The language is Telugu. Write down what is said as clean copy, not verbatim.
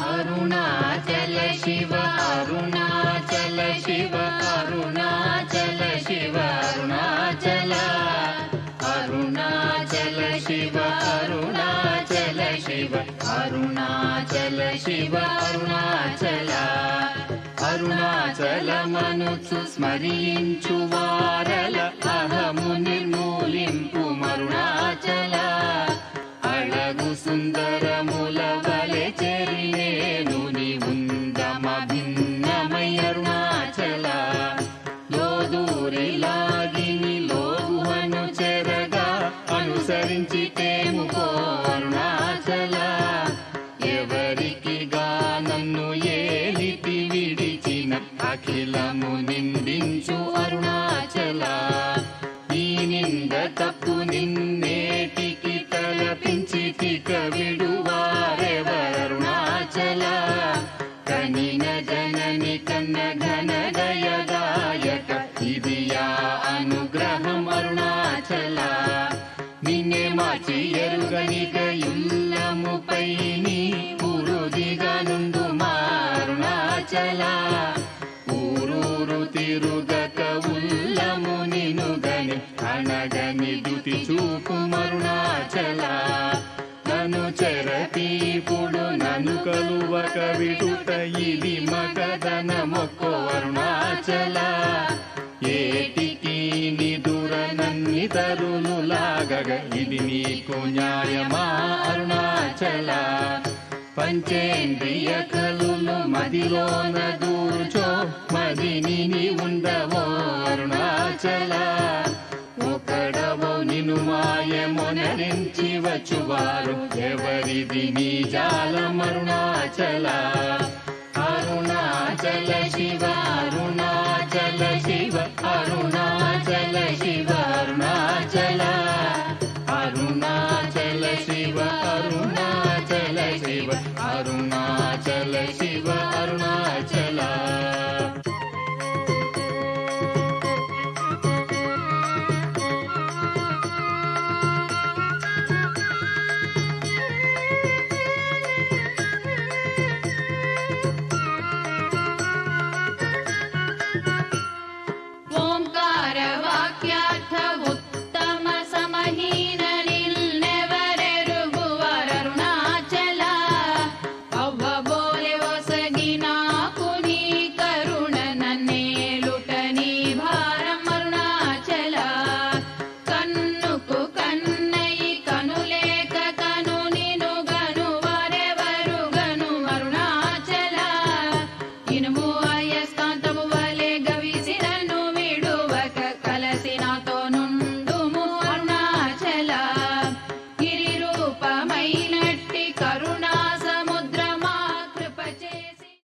अरुणाचल शिव अरुणाचल शिव अरुणाचल शिव अरुणाचल अरुणाचल शिव अरुणाचल शिव अरुणाचल शिव अरुणाचल అరుణాచలమనుచు స్మరించు వారల అహము నిర్మూలింపు మరుణాచల అళగు సుందరముల వలె చెరినేను నీ ఉందమ భిన్నమై అరుణాచల లోదూరి లాగిని లోగుహను చెరగా అనుసరించి తేముకో అరుణాచల ఎవరికి నన్ను ఏలితి విడిచిన అఖిలము నిందించు అరుణాచల ఈ నింద తప్పు నిన్నేటికి తలపించి తిక విడువారెవరుణాచల కనిన జనని కన్న ఘన దయదాయక ఇది యా అనుగ్రహం అరుణాచల నిన్నే మార్చి ఎరుగనిక ఇల్లముపై నీ పురుదిగనుండు మారుణాచల ఊరూరు తిరుగక ఉల్లము నినుగని అనగని దుతి చూపు మరుణాచల నన్ను చెరపీపుడు నన్ను కలువక విడుట ఇది మగదన మొక్కో అరుణాచల ఏటికి నిదుర నన్ని తరులు లాగగ ఇది నీకు న్యాయమా అరుణాచల పంచేంద్రియ కలులు మదిలోన దూర్చో మదిని నీ ఉండవో అరుణాచల ఒకడవో నిను మాయమొనరించి వచ్చువారు ఎవరిది నీ జాలం అరుణాచల అరుణాచల శివ అరుణాచల శివ అరుణాచల శివ అరుణాచల